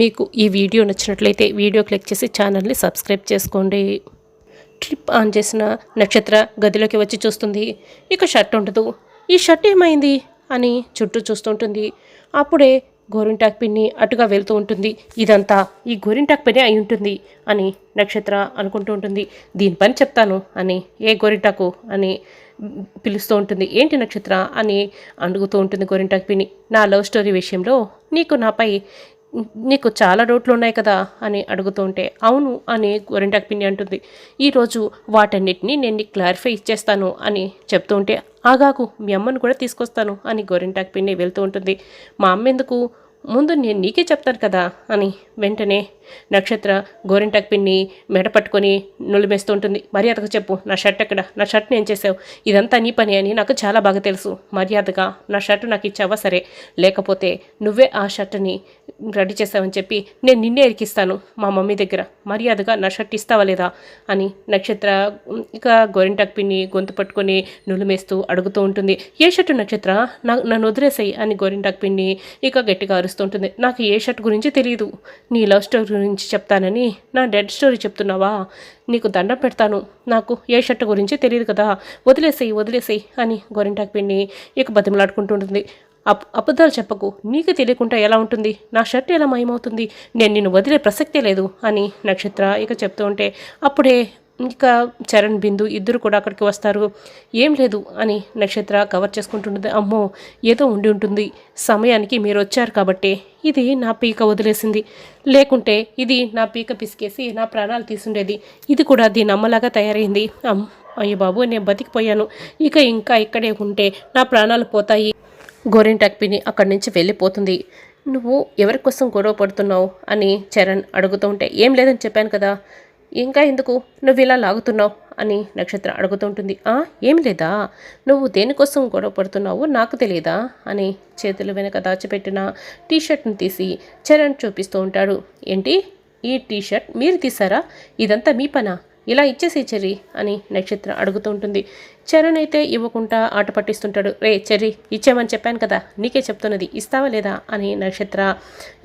మీకు ఈ వీడియో నచ్చినట్లయితే వీడియో క్లిక్ చేసి ఛానల్ని సబ్స్క్రైబ్ చేసుకోండి. క్లిప్ ఆన్ చేసిన నక్షత్ర గదిలోకి వచ్చి చూస్తుంది. ఇక షర్ట్ ఉండదు. ఈ షర్ట్ ఏమైంది అని చుట్టూ చూస్తుంటుంది. అప్పుడే గోరింటాక్ పిన్ని అటుగా వెళ్తూ ఉంటుంది. ఇదంతా ఈ గోరింటాక్ పిన్ని అయి ఉంటుంది అని నక్షత్ర అనుకుంటూ ఉంటుంది. దీని పని చెప్తాను అని ఏ గోరింటాకు అని పిలుస్తూ ఉంటుంది. ఏంటి నక్షత్ర అని అడుగుతూ ఉంటుంది గోరింటాక్ పిన్ని. నా లవ్ స్టోరీ విషయంలో నీకు చాలా డౌట్లు ఉన్నాయి కదా అని అడుగుతూ ఉంటే అవును అని గోరింటాక్ పిన్ని అంటుంది. ఈరోజు వాటన్నిటిని నేను నీకు క్లారిఫై ఇచ్చేస్తాను అని చెప్తూ ఉంటే ఆగాకు మీ అమ్మను కూడా తీసుకొస్తాను అని గోరింటాక్ పిన్ని వెళ్తూ ఉంటుంది. మా అమ్మ ఎందుకు, ముందు నేను నీకే చెప్తాను కదా అని వెంటనే నక్షత్ర గోరింటాక్ పిన్ని మెడ పట్టుకొని నులిమేస్తూ ఉంటుంది. మర్యాదగా చెప్పు, నా షర్ట్ ఎక్కడ, నా షర్ట్ని ఏం చేసావు, ఇదంతా నీ పని అని నాకు చాలా బాగా తెలుసు. మర్యాదగా నా షర్టు నాకు ఇచ్చావా సరే, లేకపోతే నువ్వే ఆ షర్ట్ని రెడీ చేసావని చెప్పి నేను నిన్నే ఇరికిస్తాను మా మమ్మీ దగ్గర. మర్యాదగా నా షర్ట్ ఇస్తావా లేదా అని నక్షత్ర ఇక గోరింటాక్ పిన్ని గొంతు పట్టుకొని నులిమేస్తూ అడుగుతూ ఉంటుంది. ఏ షర్టు నక్షత్ర, నన్ను వదిలేసాయి అని గోరింటాక్ పిన్ని ఇక గట్టిగా అరుస్తుంటుంది. నాకు ఏ షర్ట్ గురించి తెలియదు, నీ లవ్ స్టోరీ గురించి చెప్తానని నా డెడ్ స్టోరీ చెప్తున్నావా, నీకు దండం పెడతాను, నాకు ఏ షర్ట్ గురించి తెలియదు కదా, వదిలేసేయి అని గోరింటాక్ పిన్ని ఇక బతిమలాడుకుంటుంటుంది. అబద్ధాలు చెప్పకు, నీకు తెలియకుండా ఎలా ఉంటుంది, నా షర్ట్ ఎలా మాయమవుతుంది, నేను నిన్ను వదిలే ప్రసక్తే లేదు అని నక్షత్ర ఇక చెప్తూ ఉంటే అప్పుడే ఇంకా చరణ్ బిందు ఇద్దరు కూడా అక్కడికి వస్తారు. ఏం లేదు అని నక్షత్ర కవర్ చేసుకుంటుంటుంది. అమ్మో ఏదో ఉండి ఉంటుంది, సమయానికి మీరు వచ్చారు కాబట్టి ఇది నా పీక వదిలేసింది, లేకుంటే ఇది నా పీక పిసికేసి నా ప్రాణాలు తీసుండేది. ఇది కూడా దీని అమ్మలాగా తయారైంది. అయ్యో బాబు నేను బతికిపోయాను, ఇంకా ఇక్కడే ఉంటే నా ప్రాణాలు పోతాయి. గోరింటాక్ పిన్ని అక్కడి నుంచి వెళ్ళిపోతుంది. నువ్వు ఎవరి కోసం గొడవ పడుతున్నావు అని చరణ్ అడుగుతూ ఉంటే ఏం లేదని చెప్పాను కదా, ఇంకా ఎందుకు నువ్వు ఇలా లాగుతున్నావు అని నక్షత్ర అడుగుతూ ఉంటుంది. ఏం లేదా, నువ్వు దేనికోసం గొడవ పడుతున్నావు నాకు తెలియదా అని చేతులు వెనక దాచిపెట్టిన టీషర్ట్ని తీసి చరణ్ చూపిస్తూ ఉంటాడు. ఏంటి ఈ టీషర్ట్ మీరు తీసారా, ఇదంతా మీ పనా, ఇలా ఇచ్చేసి చెర్రీ అని నక్షత్ర అడుగుతూ ఉంటుంది. చరణ్ అయితే ఇవ్వకుండా ఆట పట్టిస్తుంటాడు. రే చెర్రీ, ఇచ్చామని చెప్పాను కదా, నీకే చెప్తున్నది, ఇస్తావా లేదా అని నక్షత్ర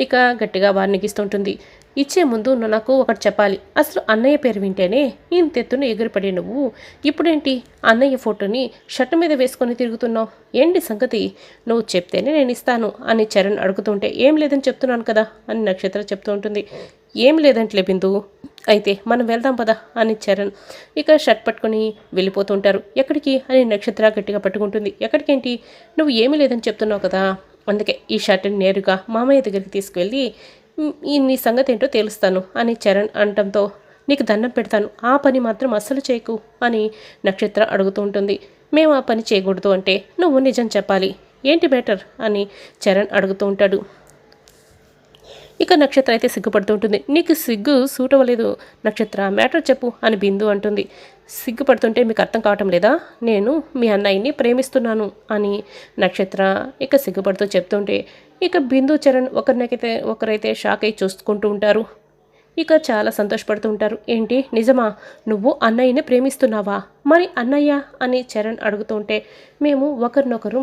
ఇక గట్టిగా వార్నిగిస్తుంటుంది. ఇచ్చే ముందు నాకు ఒకటి చెప్పాలి, అసలు అన్నయ్య పేరు వింటేనే ఇంతెత్తున ఎగిరిపడి నువ్వు ఇప్పుడేంటి అన్నయ్య ఫోటోని షర్ట్ మీద వేసుకొని తిరుగుతున్నావు, ఏంటి సంగతి, నువ్వు చెప్తేనే నేను ఇస్తాను అని చరణ్ అడుగుతుంటే ఏం లేదని చెప్తున్నాను కదా అని నక్షత్ర చెప్తూ ఉంటుంది. ఏం లేదంటే బిందు, అయితే మనం వెళ్దాం పదా అని చరణ్ ఇక షర్ట్ పట్టుకొని వెళ్ళిపోతుంటారు. ఎక్కడికి అని నక్షత్ర గట్టిగా పట్టుకుంటుంది. ఎక్కడికేంటి, నువ్వు ఏమీ లేదని చెప్తున్నావు కదా, అందుకే ఈ షర్ట్ని నేరుగా మామయ్య దగ్గరికి తీసుకువెళ్ళి నీ సంగతి ఏంటో తేలుస్తాను అని చరణ్ అనటంతో నీకు దండం పెడతాను, ఆ పని మాత్రం అస్సలు చేయకు అని నక్షత్ర అడుగుతూ ఉంటుంది. మేము ఆ పని చేయకూడదు అంటే నువ్వు నిజం చెప్పాలి, ఏంటి బెటర్ అని చరణ్ అడుగుతూ ఉంటాడు. ఇక నక్షత్ర అయితే సిగ్గుపడుతూ ఉంటుంది. నీకు సిగ్గు సూట్ అవ్వలేదు నక్షత్ర, మ్యాటర్ చెప్పు అని బిందు అంటుంది. సిగ్గుపడుతుంటే మీకు అర్థం కావటం లేదా, నేను మీ అన్నయ్యని ప్రేమిస్తున్నాను అని నక్షత్ర ఇక సిగ్గుపడుతూ చెప్తుంటే ఇక బిందు చరణ్ ఒకరైతే షాక్ అయి చూసుకుంటూ ఉంటారు. ఇక చాలా సంతోషపడుతూ ఉంటారు. ఏంటి నిజమా, నువ్వు అన్నయ్యని ప్రేమిస్తున్నావా, మరి అన్నయ్య అని చరణ్ అడుగుతుంటే మేము ఒకరినొకరు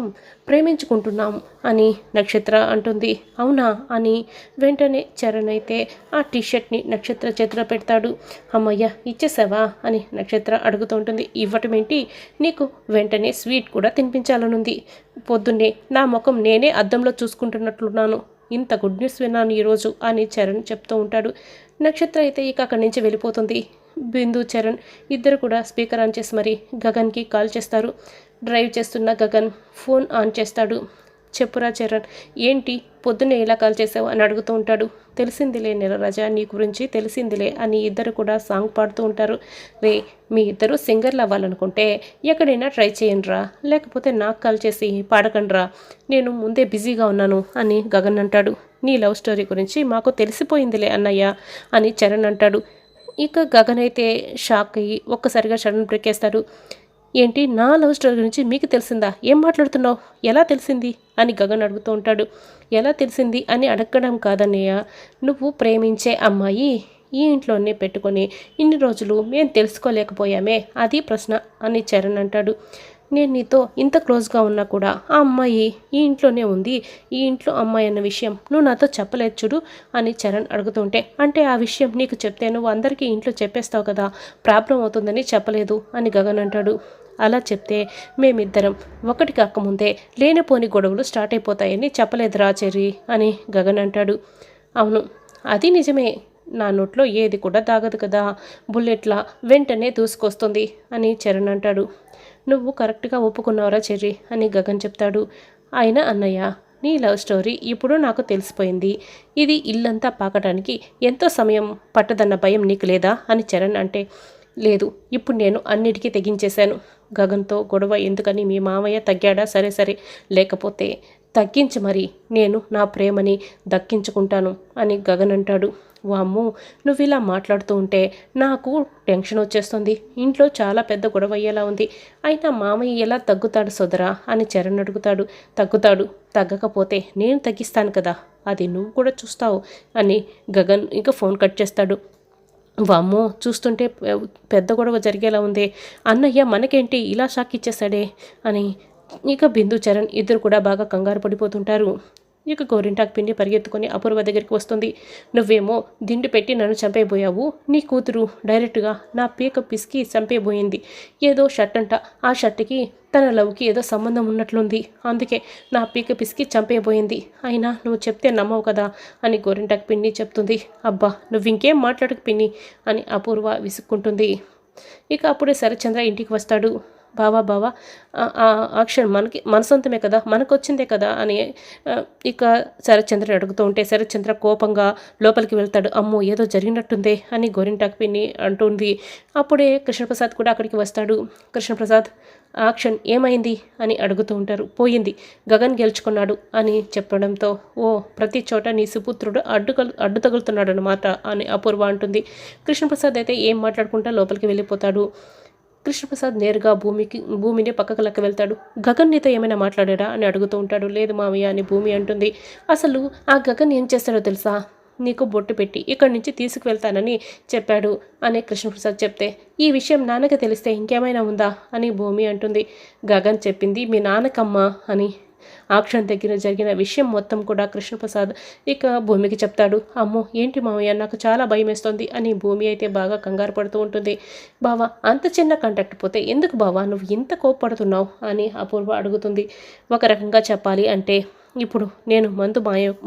ప్రేమించుకుంటున్నాం అని నక్షత్ర అంటుంది. అవునా అని వెంటనే చరణ్ అయితే ఆ టీషర్ట్ని నక్షత్ర చేతిలో పెడతాడు. అమ్మయ్య ఇచ్చేసావా అని నక్షత్ర అడుగుతూ ఉంటుంది. ఇవ్వటం ఏంటి, నీకు వెంటనే స్వీట్ కూడా తినిపించాలనుంది, పొద్దున్నే నా ముఖం నేనే అద్దంలో చూసుకుంటున్నట్లున్నాను, ఇంత గుడ్ న్యూస్ విన్నాను ఈరోజు అని చరణ్ చెప్తూ ఉంటాడు. నక్షత్ర అయితే ఇక అక్కడి నుంచి వెళ్ళిపోతుంది. బిందు చరణ్ ఇద్దరు కూడా స్పీకర్ ఆన్ చేసి మరి గగన్కి కాల్ చేస్తారు. డ్రైవ్ చేస్తున్న గగన్ ఫోన్ ఆన్ చేస్తాడు. చెప్పురా చరణ్, ఏంటి పొద్దున్నే ఇలా కాల్ చేసావు అని అడుగుతూ ఉంటాడు. తెలిసిందిలే నీలరాజా, నీ గురించి తెలిసిందిలే అని ఇద్దరు కూడా సాంగ్ పాడుతూ ఉంటారు. రే మీ ఇద్దరు సింగర్లు అవ్వాలనుకుంటే ఎక్కడైనా ట్రై చేయండిరా, లేకపోతే నాకు కాల్ చేసి పాడకండిరా, నేను ముందే బిజీగా ఉన్నాను అని గగన్ అంటాడు. నీ లవ్ స్టోరీ గురించి మాకు తెలిసిపోయిందిలే అన్నయ్య అని చరణ్ అంటాడు. ఇక గగన్ అయితే షాక్ అయ్యి ఒక్కసారిగా చరణ్ బ్రేకేస్తాడు. ఏంటి నా లవ్ స్టోరీ గురించి మీకు తెలిసిందా, ఏం మాట్లాడుతున్నావు, ఎలా తెలిసింది అని గగన్ అడుగుతూ ఉంటాడు. ఎలా తెలిసింది అని అడగడం కాదన్నయ్య, నువ్వు ప్రేమించే అమ్మాయి ఈ ఇంట్లోనే పెట్టుకొని ఇన్ని రోజులు మేము తెలుసుకోలేకపోయామే, అది ప్రశ్న అని చరణ్ అంటాడు. నేను నీతో ఇంత క్లోజ్గా ఉన్నా కూడా ఆ అమ్మాయి ఈ ఇంట్లోనే ఉంది, ఈ ఇంట్లో అమ్మాయి అన్న విషయం నువ్వు నాతో చెప్పలేదు చూడు అని చరణ్ అడుగుతుంటే, అంటే ఆ విషయం నీకు చెప్తే నువ్వు అందరికీ ఇంట్లో చెప్పేస్తావు కదా, ప్రాబ్లం అవుతుందని చెప్పలేదు అని గగన్ అంటాడు. అలా చెప్తే మేమిద్దరం ఒకటి కాకముందే లేనిపోని గొడవలు స్టార్ట్ అయిపోతాయని చెప్పలేదురా చెర్రీ అని గగన్ అంటాడు. అవును, అది నిజమే, నా నోట్లో ఏది కూడా దాగదు కదా, బుల్లెట్లా వెంటనే దూసుకొస్తుంది అని చరణ్ అంటాడు. నువ్వు కరెక్ట్గా ఒప్పుకున్నావురా చెర్రీ అని గగన్ చెప్తాడు. అయినా అన్నయ్య, నీ లవ్ స్టోరీ ఇప్పుడు నాకు తెలిసిపోయింది, ఇది ఇల్లంతా పాకడానికి ఎంతో సమయం పట్టదన్న భయం నీకు లేదా అని చరణ్ అంటే, లేదు, ఇప్పుడు నేను అన్నిటికీ తెగించేశాను, గగన్తో గొడవ ఎందుకని మీ మామయ్య తగ్గాడా సరే సరే, లేకపోతే తగ్గించి మరి నేను నా ప్రేమని దక్కించుకుంటాను అని గగన్ అంటాడు. వామ్మో, నువ్వు ఇలా మాట్లాడుతూ ఉంటే నాకు టెన్షన్ వచ్చేస్తుంది, ఇంట్లో చాలా పెద్ద గొడవ అయ్యేలా ఉంది, అయినా మామయ్య ఎలా తగ్గుతాడు సోదరా అని చరణ్ అడుగుతాడు. తగ్గుతాడు, తగ్గకపోతే నేను తగ్గిస్తాను కదా, అది నువ్వు కూడా చూస్తావు అని గగన్ ఇంకా ఫోన్ కట్ చేస్తాడు. వామ్మో, చూస్తుంటే పెద్ద గొడవ జరిగేలా ఉంది, అన్నయ్య మనకేంటి ఇలా షాక్ ఇచ్చేస్తాడే అని ఇక బిందు చరణ్ ఇద్దరు కూడా బాగా కంగారు పడిపోతుంటారు. ఇక గోరింటాకు పిండి పరిగెత్తుకొని అపూర్వ దగ్గరికి వస్తుంది. నువ్వేమో దిండు పెట్టి నన్ను చంపేయబోయావు, నీ కూతురు డైరెక్ట్గా నా పీక పిసికి చంపేయబోయింది, ఏదో షర్ట్ అంట, ఆ షర్ట్కి తన లవ్కి ఏదో సంబంధం ఉన్నట్లుంది, అందుకే నా పీక పిసికి చంపేయబోయింది, అయినా నువ్వు చెప్తే నమ్మవు కదా అని గోరింటాకు పిండి చెప్తుంది. అబ్బా, నువ్వు ఇంకేం మాట్లాడకు పిన్ని అని అపూర్వ విసుక్కుంటుంది. ఇక అప్పుడే శరత్చంద్ర ఇంటికి వస్తాడు. బావా ఆక్షన్ మన సొంతమే కదా, మనకు వచ్చిందే కదా అని ఇక శరత్చంద్ర అడుగుతూ ఉంటే శరత్చంద్ర కోపంగా లోపలికి వెళ్తాడు. అమ్మో, ఏదో జరిగినట్టుందే అని గోరింటాకు పిన్ని అంటుంది. అప్పుడే కృష్ణప్రసాద్ కూడా అక్కడికి వస్తాడు. కృష్ణప్రసాద్, ఆక్షన్ ఏమైంది అని అడుగుతూ ఉంటారు. పోయింది, గగన్ గెలుచుకున్నాడు అని చెప్పడంతో, ఓ, ప్రతి చోట నీ సుపుత్రుడు అడ్డు తగులుతున్నాడు అనమాట అని అపూర్వ అంటుంది. కృష్ణప్రసాద్ అయితే ఏం మాట్లాడుకుంటా లోపలికి వెళ్ళిపోతాడు. కృష్ణప్రసాద్ నేరుగా భూమిని పక్కకు లెక్క వెళ్తాడు. గగన్ నీతో ఏమైనా మాట్లాడారా అని అడుగుతూ ఉంటాడు. లేదు మామయ్య అని భూమి అంటుంది. అసలు ఆ గగన్ ఏం చేస్తాడో తెలుసా, నీకు బొట్టు పెట్టి ఇక్కడి నుంచి తీసుకువెళ్తానని చెప్పాడు అని కృష్ణప్రసాద్ చెప్తే, ఈ విషయం నాన్నకి తెలిస్తే ఇంకేమైనా ఉందా అని భూమి అంటుంది. గగన్ చెప్పింది మీ నాన్నకమ్మ అని ఆక్షన్ దగ్గర జరిగిన విషయం మొత్తం కూడా కృష్ణప్రసాద్ ఇక భూమికి చెప్తాడు. అమ్మో, ఏంటి మామయ్య, నాకు చాలా భయం వేస్తుంది అని భూమి అయితే బాగా కంగారు పడుతూ ఉంటుంది. బావా, అంత చిన్న కాంటాక్ట్ పోతే ఎందుకు బావా నువ్వు ఇంత కోప్పడుతున్నావు అని అపూర్వ అడుగుతుంది. ఒక రకంగా చెప్పాలి అంటే, ఇప్పుడు నేను మందు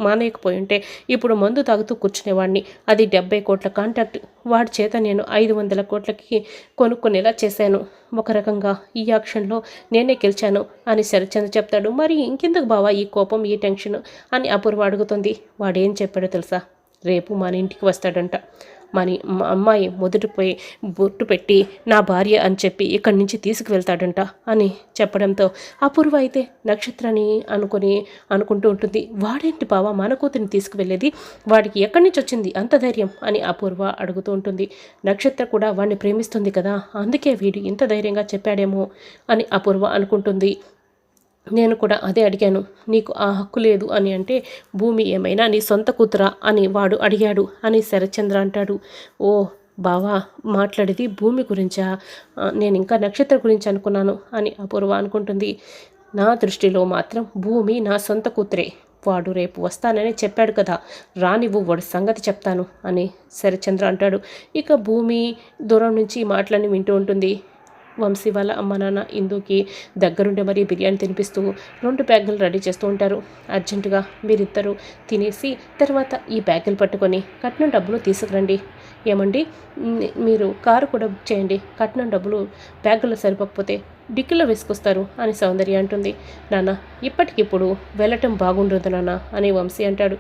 మానేయకపోయి ఉంటే ఇప్పుడు మందు తాగుతూ కూర్చునేవాడిని, అది 70 కోట్ల కాంటాక్ట్, వాడి చేత నేను 500 కోట్లకి కొనుక్కునేలా చేశాను, ఒక రకంగా ఈ యాక్షన్లో నేనే గెలిచాను అని శరత్చంద్ర చెప్తాడు. మరి ఇంకెందుకు బావా ఈ కోపం, ఈ టెన్షన్ అని అపూర్వ అడుగుతుంది. వాడేం చెప్పాడో తెలుసా, రేపు మన ఇంటికి వస్తాడంట, మా అమ్మాయి మొదటిపోయి బొట్టు పెట్టి నా భార్య అని చెప్పి ఇక్కడి నుంచి తీసుకువెళ్తాడంట అని చెప్పడంతో అపూర్వ అయితే నక్షత్రాన్ని అనుకుంటూ ఉంటుంది. వాడేంటి బావా మన కూతురిని తీసుకువెళ్ళేది, వాడికి ఎక్కడి నుంచి వచ్చింది అంత ధైర్యం అని అపూర్వ అడుగుతూ ఉంటుంది. నక్షత్ర కూడా వాడిని ప్రేమిస్తుంది కదా, అందుకే వీడు ఇంత ధైర్యంగా చెప్పాడేమో అని అపూర్వ అనుకుంటుంది. నేను కూడా అదే అడిగాను, నీకు ఆ హక్కు లేదు అని అంటే, భూమి ఏమైనా నీ సొంత కూతురా అని వాడు అడిగాడు అని శరత్చంద్ర అంటాడు. ఓ బావా, మాట్లాడేది భూమి గురించా, నేను ఇంకా నక్షత్ర గురించి అనుకున్నాను అని అపూర్వ అనుకుంటుంది. నా దృష్టిలో మాత్రం భూమి నా సొంత కూతురే, వాడు రేపు వస్తానని చెప్పాడు కదా, రానివ్వు, వాడి సంగతి చెప్తాను అని శరత్చంద్ర అంటాడు. ఇక భూమి దూరం నుంచి మాటలని వింటూ ఉంటుంది. వంశీ వాళ్ళ అమ్మ నాన్న ఇందుకి దగ్గరుండి మరీ బిర్యానీ తినిపిస్తూ 2 బ్యాగులు రెడీ చేస్తూ ఉంటారు. అర్జెంటుగా మీరిద్దరూ తినేసి తర్వాత ఈ బ్యాగులు పట్టుకొని కట్నం డబ్బులు తీసుకురండి, ఏమండి మీరు కారు కూడా బుక్ చేయండి, కట్నం డబ్బులు బ్యాగుల్లో సరిపోకపోతే డిక్కీలో వేసుకొస్తారు అని సౌందర్య అంటుంది. నాన్న, ఇప్పటికిప్పుడు వెళ్ళటం బాగుండదు నాన్న అని వంశీ అంటాడు.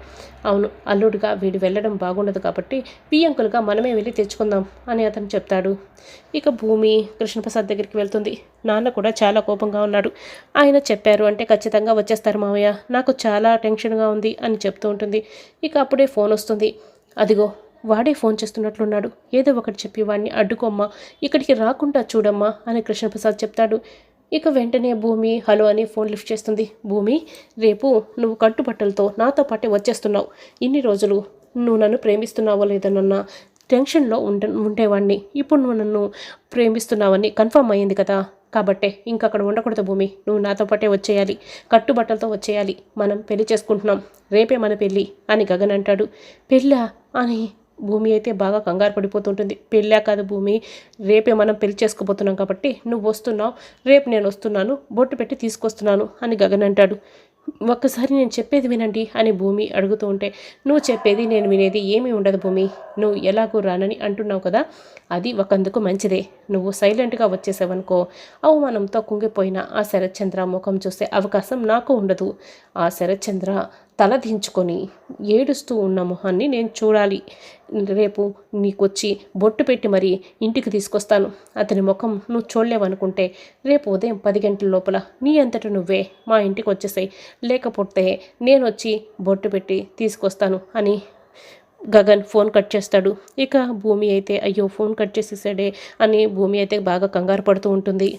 అవును, అల్లుడుగా వీడు వెళ్ళడం బాగుండదు కాబట్టి పియ్యంకులుగా మనమే వెళ్ళి తెచ్చుకుందాం అని అతను చెప్తాడు. ఇక భూమి కృష్ణప్రసాద్ దగ్గరికి వెళ్తుంది. నాన్న కూడా చాలా కోపంగా ఉన్నాడు, ఆయన చెప్పారు అంటే ఖచ్చితంగా వచ్చేస్తారు మావయ్య, నాకు చాలా టెన్షన్గా ఉంది అని చెప్తూ ఉంటుంది. ఇక అప్పుడే ఫోన్ వస్తుంది. అదిగో వాడే ఫోన్ చేస్తున్నట్లున్నాడు, ఏదో ఒకటి చెప్పి వాడిని అడ్డుకోమ్మా, ఇక్కడికి రాకుండా చూడమ్మా అని కృష్ణప్రసాద్ చెప్తాడు. ఇక వెంటనే భూమి హలో అని ఫోన్ లిఫ్ట్ చేస్తుంది. భూమి, రేపు నువ్వు కట్టుబట్టలతో నాతో పాటే వచ్చేస్తున్నావు, ఇన్ని రోజులు నువ్వు నన్ను ప్రేమిస్తున్నావో లేదన్న టెన్షన్లో ఉండేవాడిని, ఇప్పుడు నువ్వు నన్ను ప్రేమిస్తున్నావని కన్ఫర్మ్ అయ్యింది కదా, కాబట్టే ఇంకక్కడ ఉండకూడదు భూమి, నువ్వు నాతో పాటే వచ్చేయాలి, కట్టుబట్టలతో వచ్చేయాలి, మనం పెళ్లి చేసుకుంటున్నాం, రేపే మన పెళ్ళి అని గగన్ అంటాడు. పెళ్ళా అని భూమి అయితే బాగా కంగారు పడిపోతుంటుంది. పెళ్ళా కాదు భూమి, రేపే మనం పెళ్లి చేసుకోబోతున్నాం కాబట్టి నువ్వు వస్తున్నావు, రేపు నేను వస్తున్నాను, బొట్టు పెట్టి తీసుకొస్తున్నాను అని గగన్ అంటాడు. ఒక్కసారి నేను చెప్పేది వినండి అని భూమి అడుగుతూ ఉంటే, నువ్వు చెప్పేది నేను వినేది ఏమీ ఉండదు భూమి, నువ్వు ఎలాగూ రానని అంటున్నావు కదా, అది ఒకందుకు మంచిదే. నువ్వు సైలెంట్గా వచ్చేసావనుకో, అవమానంతో కుంగిపోయిన ఆ శరత్చంద్ర ముఖం చూసే అవకాశం నాకు ఉండదు. ఆ శరత్చంద్ర తలదించుకొని ఏడుస్తూ ఉన్న మొహాన్ని నేను చూడాలి. రేపు నీకొచ్చి బొట్టు పెట్టి మరీ ఇంటికి తీసుకొస్తాను. అతని ముఖం నువ్వు చూడలేవనుకుంటే రేపు ఉదయం 10 గంటల లోపల నీ అంతట నువ్వే మా ఇంటికి వచ్చేసాయి, లేకపోతే నేను వచ్చి బొట్టు పెట్టి తీసుకొస్తాను అని గగన్ ఫోన్ కట్ చేస్తాడు. ఇక భూమి అయితే అయ్యో ఫోన్ కట్ చేసేసాడే అని భూమి అయితే బాగా కంగారు పడుతూ ఉంటుంది.